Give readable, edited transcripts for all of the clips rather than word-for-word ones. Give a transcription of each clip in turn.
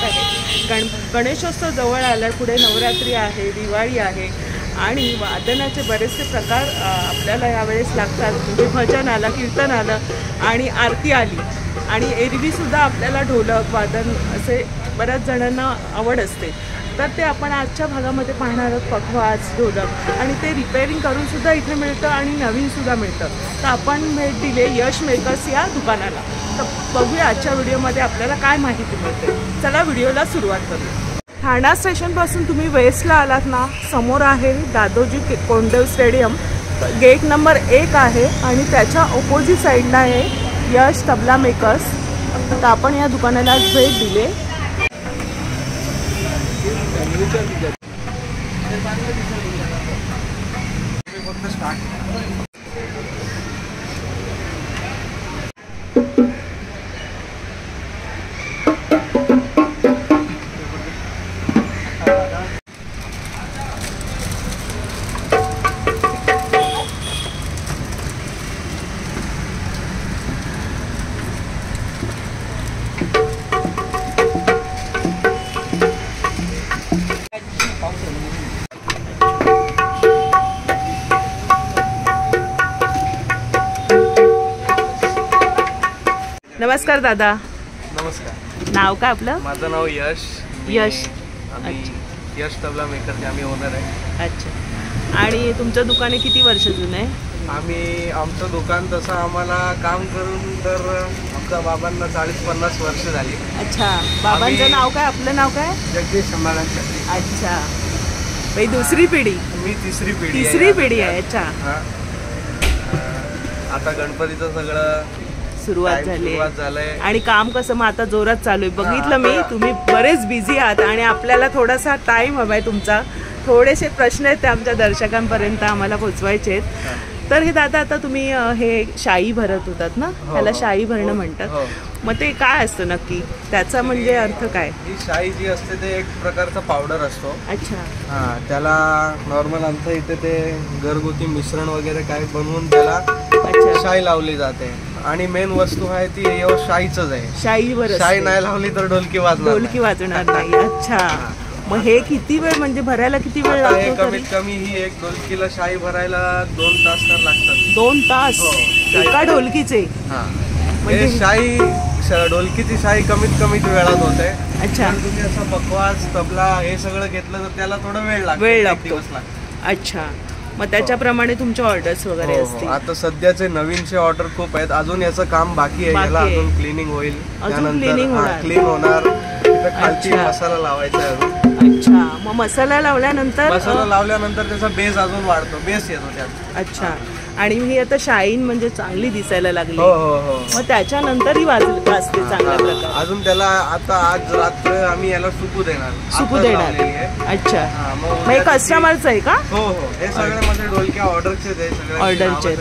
वाटत आहे. गणेशोत्सव जवळ आला, पुढे नवरात्री आहे, दिवाळी आहे आणि वादनाचे बरेचसे प्रकार आपल्याला यावेळेस लागतात. म्हणजे भजन आलं, कीर्तन आलं आणि आरती आली आणि एरवीसुद्धा आपल्याला ढोलक वादन असे बऱ्याच जणांना आवड असते. तर ते आपण आजच्या भागामध्ये पाहणार आहोत. पखवाज, ढोलक आणि ते रिपेअरिंग करूनसुद्धा इथे मिळतं आणि नवीनसुद्धा मिळतं. तर आपण भेट दिली यश मेकर्स या दुकानाला. तर बघूया आजच्या व्हिडिओमध्ये आपल्याला काय माहिती मिळते. चला व्हिडिओला सुरुवात करूया. ठाणा स्टेशनपासून तुम्ही वेस्टला आलात ना, समोर आहे Dadoji Konddev stadium. Gate number 1 आहे आणि त्याच्या ऑपोजिट साईडला आहे यश तबला मेकर्स. तर आपण या दुकानाला आज भेट दिली. नमस्कार दादा. नमस्कार. नाव काय आपलं? माझं नाव यश. यश. आम्ही यश तबला मेकरचे आम्ही ओनर आहे. अच्छा. आणि तुमचं दुकान किती वर्ष जुनं आहे? आमचं दुकान तसं आम्हाला काम करून तर आमच्या बाबांना 40-50 वर्ष झाली. अच्छा. बाबांचं नाव काय, आपलं नाव काय? जगदीश समाधान. अच्छा. भाई दुसरी पिढी? मी तिसरी पिढी. तिसरी पिढी आहे. अच्छा. आता गणपतीचं सगळं सुरुवात झाली आणि काम कसं मग आता जोरात चालू आहे. बघितलं मी, तुम्ही बरेच बिझी आहात आणि आपल्याला थोडासा टाइम हवाय तुमचा. थोडेसे प्रश्न आहेत ते आमच्या दर्शकांपर्यंत आम्हाला पोचवायचे आहेत. तर हे दादा, आता तुम्ही हे शाई भरत होतात ना, त्याला शाई भरणं म्हणतात. मग ते काय असतं नक्की, त्याचा म्हणजे अर्थ काय? ही शाई जी असते ते एक प्रकारचा पावडर असतो. अच्छा. त्याला नॉर्मल आमच्या इथे ते घरगुती मिश्रण वगैरे काय बनवून त्याला शाई लावली जाते. आणि मेन वस्तू आहे ती शाईच आहे. शाईवर शाई नाही लावली तर ढोलकी वाजणार नाही. अच्छा. मग हे किती वेळ, म्हणजे भरायला किती वेळ लागतो? कमीत कमी ही एक ढोलकीला शाई भरायला 2 तास तर लागतात. 2 तास एका ढोलकीचे? म्हणजे शाई ढोलकीची शाई कमीत कमी वेळात होते. अच्छा. तुम्ही असं पखवाज, तबला हे सगळं घेतलं तर त्याला थोडा वेळ लागतो. अच्छा. मग त्याच्याप्रमाणे तुमचे ऑर्डर्स वगैरे असतील? आता सध्याचे नवीनचे ऑर्डर खूप आहेत. अजून याचं काम बाकी आहे. याला अजून क्लिनिंग होईल. क्लीन होणार. खालची मसाला लावायचा आहे. अच्छा. मग मसाला लावल्यानंतर त्याचा बेस अजून वाढतो, बेस येतो त्यात. अच्छा. आणि ही आता शाईन म्हणजे चांगली दिसायला लागली. हो. मग त्याच्यानंतर ही वाजते चांगल्या प्रकारे. अजून त्याला आता आज रात्र आम्ही याला सुकू देणार. अच्छा. मग हे कस्टमरचं आहे का? हो. हे सगळे म्हणजे ढोलक्या ऑर्डरचे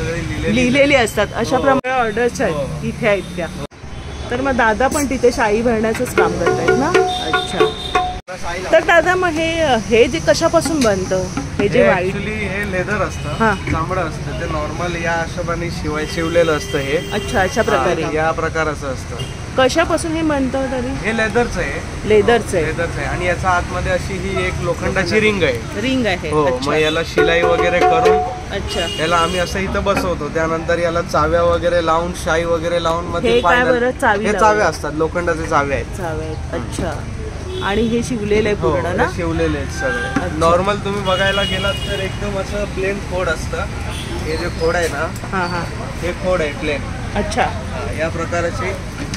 लिहिलेली असतात. अशा प्रमाणे ऑर्डर्स आहेत इथे आहेत त्या. तर मग दादा पण तिथे शाई भरण्याचंच काम करतायत ना? अच्छा. तर दादा, मग हे जे कशापासून बनतं? हे जे ऍक्च्युली हे लेदर असतं, चामडं असतं. ते नॉर्मल या हिशोबाने शिवलेलं असतं हे. अच्छा. अशा प्रकारे या प्रकाराचं असतं. कशापासून हे बनतं तरी? हे लेदरचं आहे. लेदरचं आहे. आणि याच्या आतमध्ये अशी ही एक लोखंडाची रिंग आहे. हो. मग याला शिलाई वगैरे करून अच्छा याला आम्ही असं इथं बसवतो. त्यानंतर याला चाव्या वगैरे लावून, शाई वगैरे लावून मध्ये चाव्या असतात, लोखंडाचे चाव्या आहेत. अच्छा. आणि हे शिवलेलं आहे पूर्ण ना? शिवलेले आहेत सगळे. नॉर्मल तुम्ही बघायला गेलात तर एकदम असं प्लेन खोड असतं. हे जे खोड आहे ना, हे खोड आहे प्लेन. अच्छा. या प्रकारची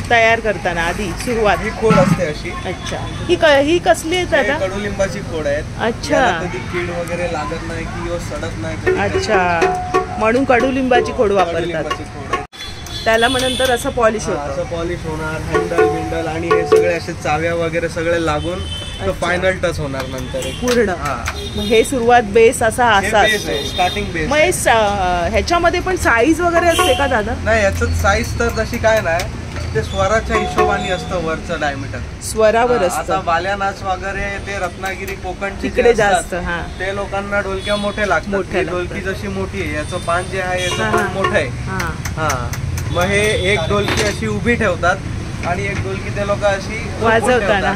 तयार करताना आधी सुरुवात ही खोड असते अशी. अच्छा. ही कसली आहे दादा? कडुलिंबाची खोड आहेत. अच्छा. कधी कीड वगैरे लागत नाही की सडत नाही. अच्छा. म्हणून कडुलिंबाची खोड वापरतात. त्याला मग नंतर असं पॉलिश होतं. असं पॉलिश होणार, हँडल बिंडल आणि हे सगळे असे चाव्या वगैरे सगळे लागून फायनल टच होणार नंतर पूर्ण. हे सुरुवात बेस असा स्टार्टिंग बेस. मग ह्याच्यामध्ये पण साईज वगैरे असते का दादा? नाही, याचं साईज तर तशी काय नाही. ते स्वराच्या हिशोबाने असतं वरचं डायमीटर. स्वरावर असतं. आता बाल्या नाच वगैरे ते रत्नागिरी कोकण तिकडे जास्त ते लोकांना ढोलक्या मोठे लागतात. ढोलकी जशी मोठी आहे, याचं पान जे आहे याचं पान मोठं आहे. मग हे एक ढोलकी अशी उभी ठेवतात आणि एक ढोलकी ते लोक अशी वाजवताना,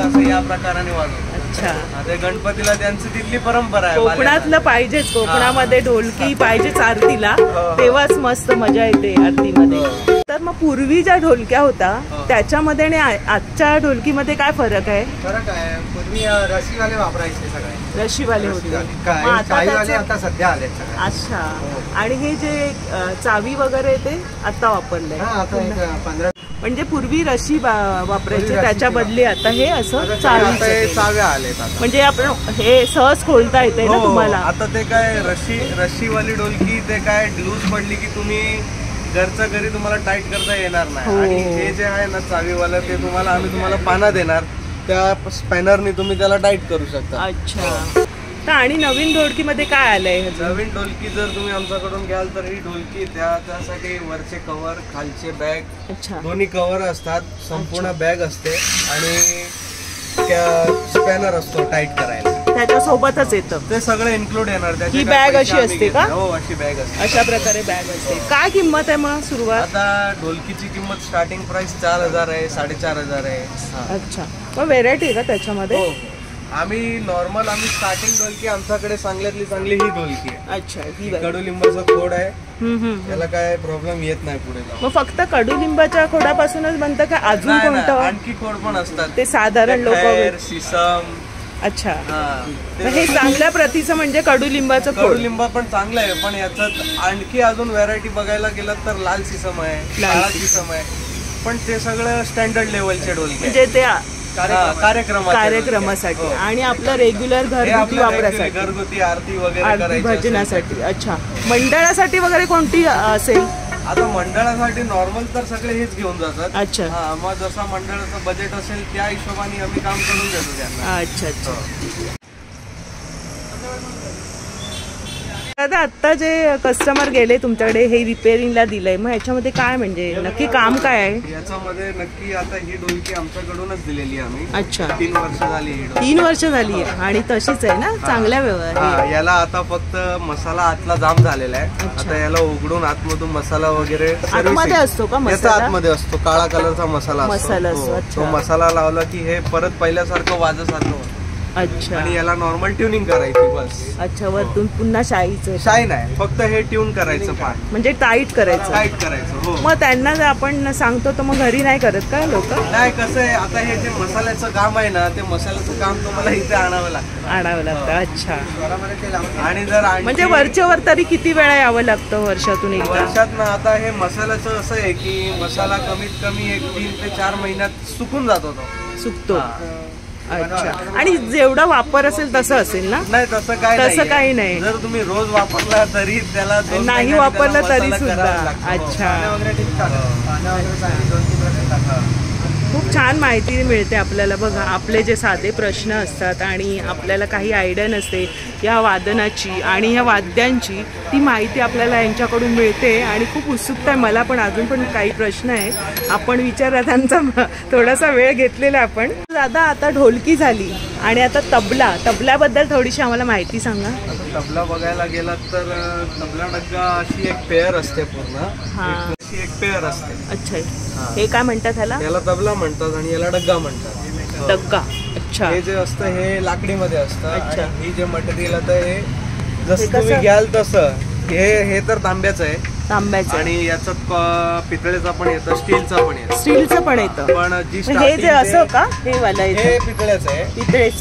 असं या प्रकाराने वाजवतात. अच्छा, ते गणपतीला त्यांची तिथली परंपरा आहे. कोकणातलं पाहिजेच, कोकणामध्ये ढोलकी पाहिजेच आरतीला, तेव्हाच मस्त मजा येते आरतीमध्ये. तर मग पूर्वी ज्या ढोलक्या होत्या त्याच्यामध्ये आणि आजच्या ढोलकीमध्ये काय फरक आहे? फरक आहे, पूर्वी रशीवाले वापरायचे सगळे, रशीवाले होते, आता सध्या आले. अच्छा, आणि हे जे चावी वगैरे ते आता वापरलंय? आता म्हणजे पूर्वी रशी वापरायचे, त्याच्या बदली आता हे असं चाव्या आले. म्हणजे आपण हे सहज खोलता येते ना तुम्हाला. आता ते काय रशीवाली ढोलकी ते काय लूज पडली की तुम्ही घरच्या घरी तुम्हाला टाईट करता येणार नाही. आणि हे जे आहे ना चावीवाला ते आम्ही तुम्हाला पाना देणार, त्या स्पॅनरने तुम्ही त्याला टाईट करू शकता. अच्छा, आणि नवीन ढोलकीमध्ये काय आलंय? नवीन ढोलकी जर तुम्ही आमच्याकडून घ्याल तर ही ढोलकी त्यासाठी वरचे कव्हर, खालचे बॅग, दोन्ही कव्हर असतात, संपूर्ण बॅग असते आणि स्पॅनर असतो टाईट करायला, त्याच्यासोबतच येतं ते सगळं इन्क्लूड येणार. ही बॅग अशी असते का? हो, अशी बॅग असते. अशा प्रकारे बॅग असते. काय किंमत आहे मग सुरुवात? आता ढोलकीची किंमत स्टार्टिंग प्राइस 4,000 आहे, 4,500 आहे. अच्छा, मग व्हेरायटी आहे का त्याच्यामध्ये? आम्ही स्टार्टिंग ढोलकी आमच्याकडे चांगल्यातली चांगली ही ढोलकी आहे. अच्छा, ही कडुलिंबाचा खोड आहे, त्याला काय प्रॉब्लेम येत नाही पुढे. मग फक्त कडुलिंबाच्या खोडापासूनच बनतं का अजून कोणतं? आणखी खोड पण असतात ते साधारण लोक सिसम. अच्छा, हे चांगल्या प्रतीचं म्हणजे कडुलिंबाचं खोड. कडुलिंबा पण चांगलं आहे, पण याच्यात आणखी अजून व्हरायटी बघायला गेलं तर लाल सिसम आहे, काळा सिसम आहे, पण ते सगळं स्टँडर्ड लेवलचे ढोलकी म्हणजे ते कार्यक्रमासाठी आणि आपलं रेग्युलर घरगुती वापरासाठी, घरगुती आरती वगैरे भजनासाठी. अच्छा, मंडळासाठी वगैरे कोणती असेल? आता मंडळासाठी नॉर्मल तर सगळे हेच घेऊन जातात. अच्छा, मग जसा मंडळाचं बजेट असेल त्या हिशोबाने आम्ही काम करून देतो त्यांना. अच्छा अच्छा. दादा, आता जे कस्टमर गेले तुमच्याकडे हे रिपेअरिंगला दिलंय, मग ह्याच्यामध्ये काय म्हणजे नक्की काम काय आहे? याच्यामध्ये नक्की आता ही ढोलकी आमच्याकडूनच दिलेली आम्ही. अच्छा, 3 वर्ष झाली. 3 वर्ष झाली आहे आणि तशीच आहे ना, चांगल्या व्यवहार. याला आता फक्त मसाला आतला जाम झालेला आहे. आता याला उघडून आतमधून मसाला वगैरे आतमध्ये असतो का मसाला? आतमध्ये असतो, काळा कलरचा मसाला असतो. तो मसाला लावला की हे परत पहिल्यासारखं वाजसारखं. अच्छा, आणि याला नॉर्मल ट्युनिंग करायची बस. अच्छा, वरतून पुन्हा शाई नाही, फक्त हे ट्यून करायचं, म्हणजे टाईट करायचं. हो. मग त्यांना आपण सांगतो तर मग घरी नाही करत का लोक? नाही, कसं आहे आता हे जे मसाल्याचं काम आहे ना, ते मसाल्याचं काम तुम्हाला इथे आणावं लागतं. अच्छा, आणि जर म्हणजे वरच्यावर तरी किती वेळा यावं लागतं वर्षातून एकदा? वर्षात ना, आता हे मसाल्याचं असं आहे की मसाला कमीत कमी 3 ते 4 महिन्यात सुकून जातो, सुकतो. अच्छा, आणि जेवढा वापर असेल तसं असेल ना? नाही, तसं काही नाही. जर तुम्ही रोज वापरला तरी त्याला, नाही वापरलं तरी सुद्धा. अच्छा, खूप छान माहिती मिळते आपल्याला. बघा, आपले जे साधे प्रश्न असतात आणि आपल्याला काही आयडिया नसते या वादनाची आणि ह्या वाद्यांची, ती माहिती आपल्याला यांच्याकडून मिळते आणि खूप उत्सुकता आहे मला. पण अजून पण काही प्रश्न आहेत, आपण विचारा त्यांचा. थोडासा वेळ घेतलेला आपण. दादा, आता ढोलकी झाली आणि आता तबल्याबद्दल थोडीशी आम्हाला माहिती सांगा. तबला बघायला गेलात तर तबला डग्गा अशी एक पेअर असते पूर्ण. एक पेअर असते. अच्छा, हे काय म्हणतात ह्याला? याला तबला म्हणतात आणि याला डग्गा म्हणतात. डग्गा. अच्छा, हे जे असतं हे लाकडीमध्ये असतं. अच्छा, हे जे मटेरियल आता हे जसं तुम्ही घ्याल तसं हे तर तांब्याचं आहे. आणि याच्यात पितळेचा पण येतं, स्टीलचा पण येतं. पण हे जे असं का, हे वाला हे पितळेचं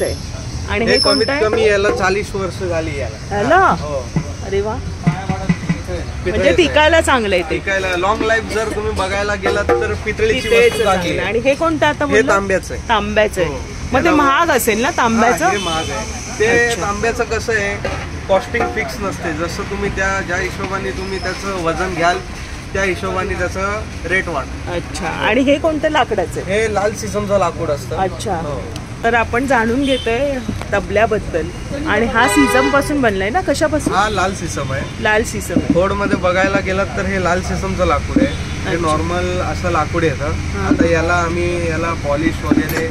आहे. आणि हे कमीत कमी याला 40 वर्ष झाली याला. हो. अरे वा, म्हणजे टिकायला चांगलं आहे. टिकायला लॉंग लाईफ जर तुम्ही बघायला गेलात तर पितळेची वस्तू चांगली. आणि हे कोणतं आता? हे तांब्याचं आहे. मग ते महाग असेल ना तांब्याचं? हे महाग आहे. ते तांब्याचं कसं आहे, कॉस्टिंग फिक्स नसते. जसं तुम्ही ज्या हिशोबाने तुम्ही त्याचं वजन घ्याल त्या हिशोबाने त्याचं रेट वाढतं. अच्छा, आणि हे कोणतं लाकडाचं? हे लाल सिसमचं लाकूड असतं. अच्छा, तर आपण जाणून घेतोय तबल्याबद्दल. आणि हा सिसम पासून बनलाय ना? कशापासून? हा लाल सिसम आहे. लाल सिसम. खोड मध्ये बघायला गेलात तर हे लाल सिसमचं लाकूड आहे. हे नॉर्मल असं लाकूड येतं. आता याला पॉलिश वगैरे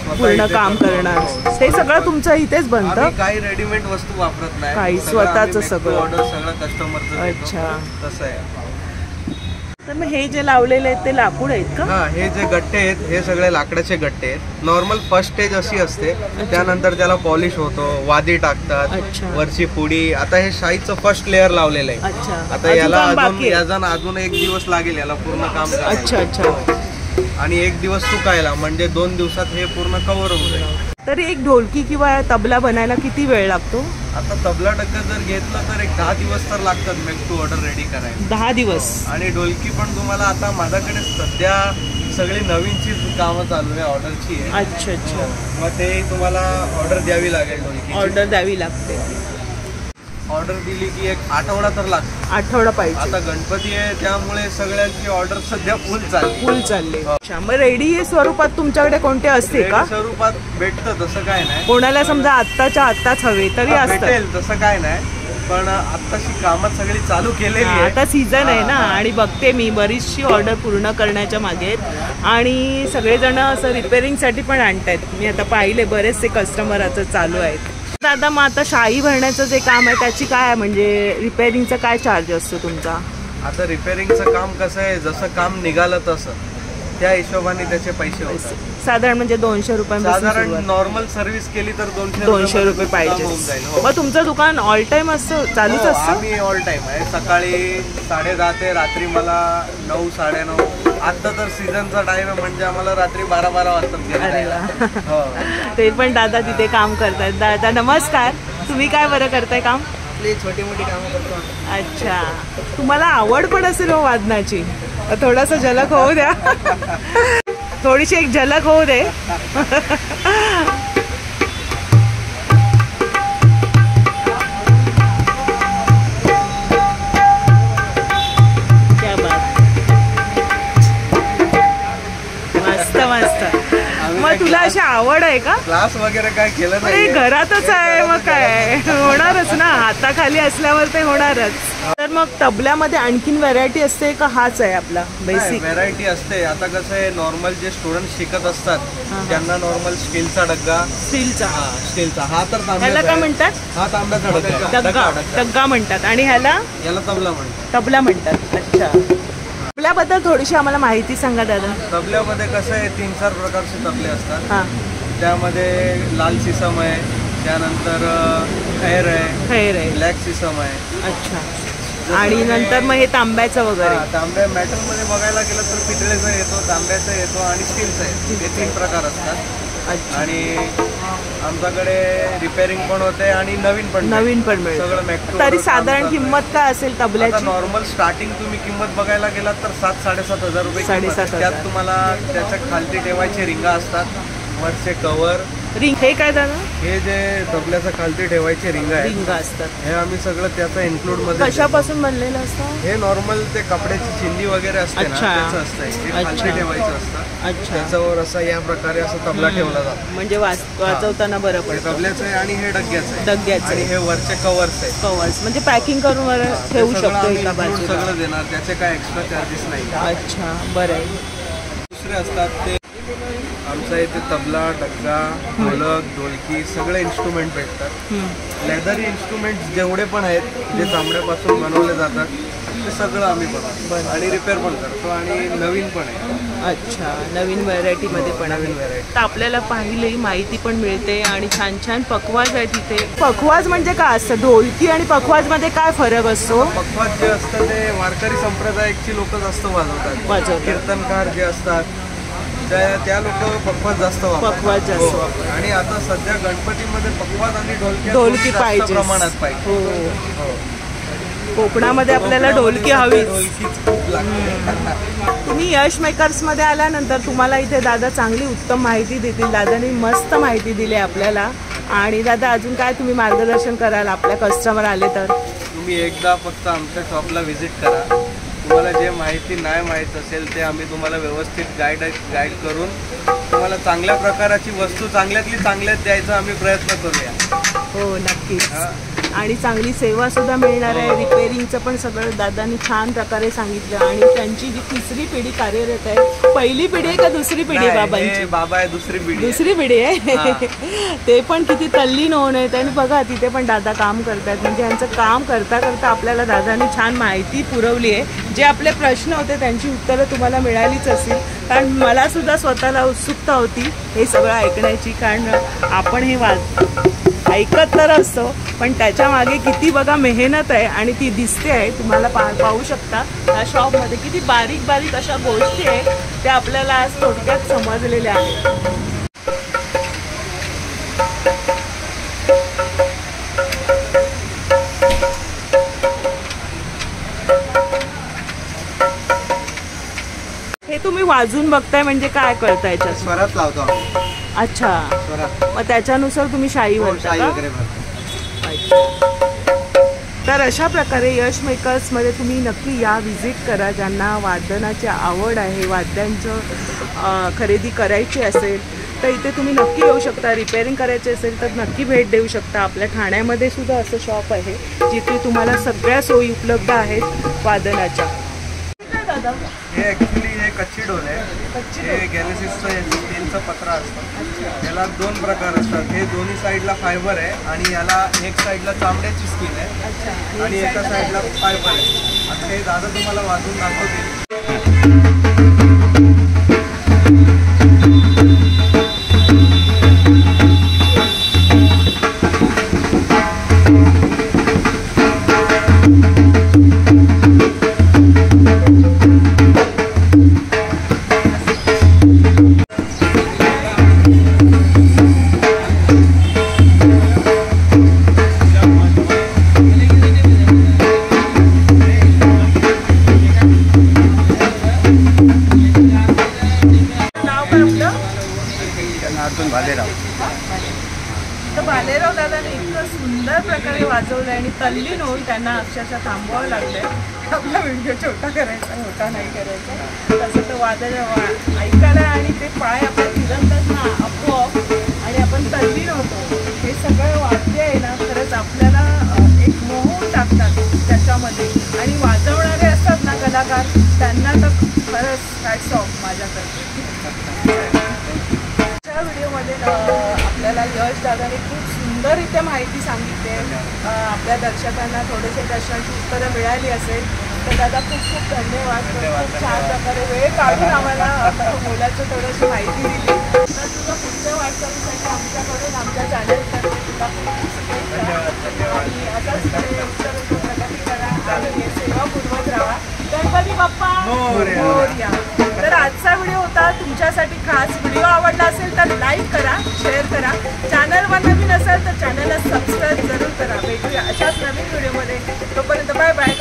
पूर्ण काम करणार. हे सगळं तुमचं इथेच बनतं? काही रेडीमेड वस्तू वापरत नाही, काही स्वतःच सगळं ऑर्डर सगळं कस्टमरचं. अच्छा, तसं आहे. तर मग हे जे लावलेले आहेत ते लाकूड आहेत का? हा, हे जे गट्टे आहेत हे सगळे लाकडाचे गट्टे आहेत. नॉर्मल फर्स्ट स्टेज अशी असते, त्यानंतर त्याला पॉलिश होतो, वादी टाकतात, अच्छा. वरची पुडी. आता हे शाईचं फर्स्ट लेअर लावलेलं आहे. अच्छा. आता अजून याला काम बाकी आहे? अजून 1 दिवस लागेल याला पूर्ण काम करायला. अच्छा अच्छा. आणि 1 दिवस सुकायला, म्हणजे 2 दिवसात हे पूर्ण कव्हर होऊन जाईल. तरी एक ढोलकी किंवा तबला बनायला किती वेळ लागतो? आता तबला डग्गा जर घेतलं तर एक 10 दिवस तर लागतात मेक टू ऑर्डर रेडी करायला. 10 दिवस. आणि ढोलकी पण तुम्हाला आता माझ्याकडे सध्या सगळी नवीनची कामं चालू आहे, ऑर्डरची आहे. अच्छा अच्छा. मग ते तुम्हाला ऑर्डर द्यावी लागेल ढोलकी. ऑर्डर द्यावी लागते. ऑर्डर दिली की 1 आठवडा तर लागतो. आठवडा पाहिजे. आता गणपती आहे त्यामुळे सगळ्यांची ऑर्डर सध्या फुल चालली. अच्छा. मग रेडी स्वरूपात तुमच्याकडे कोणते असते का? रेडी स्वरूपात भेटतं तसं काय नाही. कोणाला समजा आत्ताच हवे तरी असतं? भेटेल तसं काय नाही, पण आत्ताची कामं सगळी चालू केलेली आहे. आता सीझन आहे ना, आणि बघते मी बरीचशी ऑर्डर पूर्ण करण्याच्या मागे आहेत. आणि सगळेजण असं रिपेअरिंगसाठी पण आणतायत. मी आता पाहिले बरेचसे कस्टमर आता चालू आहेत. दादा, मग आता शाई भरण्याचं जे काम आहे त्याची काय, म्हणजे रिपेअरिंगचा काय चार्ज असतो तुमचा? आता रिपेअरिंगचं काम कसं आहे, जसं काम निघालं तसं त्या हिशोबाने त्याचे पैसे होतात. साधारण म्हणजे 200 रुपयांपासून साधारण सुरुवात? नॉर्मल सर्व्हिस केली तर 200 रुपये पाहिजे. होऊन जाईल. हो. मग तुमचं दुकान ऑल टाइम असतं, चालूच हो, असतं? आम्ही ऑल टाइम आहे. सकाळी 10:30 ते रात्री मला 9, 9:30. आता तर सीझनचा टाइम आहे, म्हणजे आम्हाला रात्री 12 वाजता. अरे वा. हो. ते पण दादा तिथे काम करतायत. दादा नमस्कार. तुम्ही काय बरं करताय काम? छोटी मोठी कामं करतो. अच्छा. तुम्हाला आवड पण असेल हो वादनाची? थोडासा झलक होऊ द्या. थोडीशी एक झलक होऊ दे. क्या बात. मस्त मस्त. मग तुला अशी आवड आहे का? क्लास वगैरे काय केलं अरे नाही. घरातच आहे, मग काय होणारच ना, हाताखाली असल्यावर ते होणारच. तर मग तबल्यामध्ये आणखीन व्हरायटी असते का हाच आहे आपला बेसिक? व्हरायटी असते. आता कसं आहे, नॉर्मल जे स्टुडंट शिकत असतात त्यांना नॉर्मल स्टीलचा डग्गा. स्टीलचा? स्टीलचा. हा तर ह्याला तांब्याचा काय आहे. म्हणतात? हा तांब्याचा डग्गा. डग्गा म्हणतात. आणि ह्याला याला तबला म्हणतात. तबला म्हणतात. अच्छा. तबल्याबद्दल थोडीशी आम्हाला माहिती सांगा दादा. तबल्यामध्ये कसं आहे, 3-4 प्रकारचे तबले असतात. हां. त्यामध्ये लाल सिसम आहे, त्यानंतर खैर आहे, ब्लॅक सिसम आहे. अच्छा. आणि नंतर मग हे तांब्याचं वगैरे? तांब्या मेटलमध्ये बघायला गेलं तर पितळेचा येतो, तांब्याचा येतो आणि स्टीलचा येतो. हे 3 प्रकार असतात. अच्छा. आणि आमच्याकडे रिपेअरिंग पण होते आणि नवीन पण मिळेल सगळं मेक टू. तरी साधारण किंमत काय असेल तबल्याची? नॉर्मल स्टार्टिंग तुम्ही किंमत बघायला गेलात तर 7-7.5 हजार रुपये. 7,500. त्यात तुम्हाला त्याच्या खालती ठेवायचे रिंगा असतात, वरचे कव्हर. रिंग हे काय दादा? हे जे तबल्याच्या खालती ठेवायचे रिंगा आहेत, रिंग असतात. हे आम्ही सगळं त्याचा इन्क्लूड मध्ये. कशापासून बनलेलं असतं हे नॉर्मल ते कपड्याची चिंदी वगैरे असते ना, अच्छा. त्याचं असतं. हे खालती अच्छा. ठेवायचं असतं. अच्छा. त्याच्यावर असं या प्रकारे असं तबला ठेवला जातो. म्हणजे वाजवताना बरं हे पडतं. तबल्याचं आहे आणि हे डग्ग्याचं आहे. डग्ग्याचं. आणि हे वरचे कव्हर्स आहेत. कवर्स म्हणजे पॅकिंग करून वर ठेवू सगळं शकतो आम्ही एका include बाजूला. सगळं देणार, त्याचे काय एक्स्ट्रा चार्जेस नाही. अच्छा, बरं आहे. दुसरे असतात ते आमच्या इथे तबला, डग्गा, ढोलक, ढोलकी सगळे इन्स्ट्रुमेंट भेटतात. लेदरी इन्स्ट्रुमेंट्स जेवढे पण आहेत जे तांबड्यापासून बनवले जातात ते सगळं आम्ही बनवतो आणि रिपेअर पण करतो. आणि नवीन पण आहे. अच्छा. नवीन व्हरायटीमध्ये पण नवीन व्हरायटी. तर आपल्याला पाहिलेही माहिती पण मिळते आणि छान छान पखवाज आहे तिथे. पखवाज म्हणजे काय असतं? ढोलकी आणि पखवाजमध्ये काय फरक असतो? पखवाज जे असतं ते वारकरी संप्रदायाची लोक जास्त वाजवतात. कीर्तनकार जे असतात त्या लोक पखवाज जास्त पखवाज जास्त. आणि आता सध्या गणपतीमध्ये पखवाज आणि ढोलकी पाहिजे प्रमाणात पाहिजे. हो. कोकणामध्ये आपल्याला ढोलकी हवी. ढोलकीच खूप लागते. तुम्ही यश मेकर्समध्ये आल्यानंतर तुम्हाला इथे दादा चांगली उत्तम माहिती देतील. दादानी मस्त माहिती दिली आपल्याला. आणि दादा अजून काय तुम्ही मार्गदर्शन कराल आपल्या कस्टमर आले तर? तुम्ही एकदा फक्त आमच्या शॉपला व्हिजिट करा. तुम्हाला जे माहिती नाही माहीत असेल ते आम्ही तुम्हाला व्यवस्थित गाईड करून तुम्हाला चांगल्या प्रकाराची वस्तू चांगल्यातली चांगल्यात द्यायचा आम्ही प्रयत्न करूया. हो, नक्कीच. आणि चांगली सेवासुद्धा मिळणार आहे. रिपेअरिंगचं पण सगळं दादांनी छान प्रकारे सांगितलं. आणि त्यांची जी तिसरी पिढी कार्यरत आहे, पहिली पिढी आहे का दुसरी पिढी आहे बाबांची? बाबा आहे दुसरी पिढी. दुसरी पिढी आहे. ते पण किती तल्लीन होऊन आहेत. आणि बघा तिथे पण दादा काम करतात. म्हणजे यांचं काम करता करता आपल्याला दादांनी छान माहिती पुरवली आहे. जे आपले प्रश्न होते त्यांची उत्तरं तुम्हाला मिळालीच असतील. कारण मला सुद्धा स्वतःला उत्सुकता होती हे सगळं ऐकण्याची. कारण आपण हे ऐकत तर असतो, पण त्याच्या मागे किती बघा मेहनत आहे आणि ती दिसते आहे. तुम्हाला पाहू शकता या शॉपमध्ये किती बारीक बारीक अशा गोष्टी आहेत त्या आपल्याला आज थोडक्यात समजलेल्या आहेत. हे तुम्ही वाजून बघताय म्हणजे काय कळतं याच्यात? स्वरात लावतो. अच्छा, स्वरात मग त्याच्यानुसार तुम्ही शाई भरता शाई का? वगैरे भरतो. अच्छा. तर अशा प्रकारे यश मेकर्समध्ये तुम्ही नक्की या, व्हिजिट करा. ज्यांना वादनाची आवड आहे, वाद्यांचं खरेदी करायची असेल तर इथे तुम्ही नक्की येऊ शकता. रिपेअरिंग करायची असेल तर नक्की भेट देऊ शकता. आपल्या ठाण्यामध्ये सुद्धा असं शॉप आहे जिथे तुम्हाला सगळ्या सोयी उपलब्ध आहेत वादनाच्या. दादा हे ऍक्च्युली हे कच्ची डोल आहे. हे गॅलेसिसचं स्टीलचं पत्रा असतं. याला 2 प्रकार असतात. हे दोन्ही साईडला फायबर आहे आणि याला एक साईडला चामड्याची स्किन आहे आणि एका साईडला फायबर आहे. आता हे दादा तुम्हाला वाजून दाखवतील. तर भालेराव दादाने इतकं सुंदर प्रकारे वाजवलं आणि तल्लीन होऊन त्यांना अक्षरशः थांबवावं लागलंय. आपला व्हिडिओ छोटा करायचा, मोठा नाही करायचा. तसं तर वादळ ऐकायला आणि ते पाय आपल्या फिरवतात ना आपोआप आणि आपण तल्लीन होतो. हे सगळं वाद्य आहे ना, खरंच आपल्याला एक मोहून टाकतात त्याच्यामध्ये. आणि वाजवणारे असतात ना कलाकार, त्यांना तर खरंच हॅट्स ऑफ माझ्याकडे. व्हिडिओमध्ये आपल्याला यश दादाने खूप सुंदररित्या माहिती सांगितली. आपल्या दर्शकांना थोडेसे प्रश्नांची उत्तरं मिळाली असेल तर दादा खूप खूप धन्यवाद. खूप छान प्रकारे वेळ काढून आम्हाला मुलाचं थोडीशी माहिती दिली. तर तुझं पुढच्या वाटचालीसाठी आमच्याकडून, आमच्या चॅनलकडून तुला खूप शुभेच्छा. आणि असाच उत्तराची प्रगती करा आणि सेवा पुरवत राहा. गणपती बाप्पा मोरया. तर आजचा व्हिडिओ होता तुमच्यासाठी खास. व्हिडिओ आवडला असेल तर लाईक करा, शेअर करा. चॅनलवर नवीन असेल तर चॅनलला सबस्क्राईब जरूर करा. भेटूया अशाच नवीन व्हिडिओमध्ये. तोपर्यंत बाय बाय.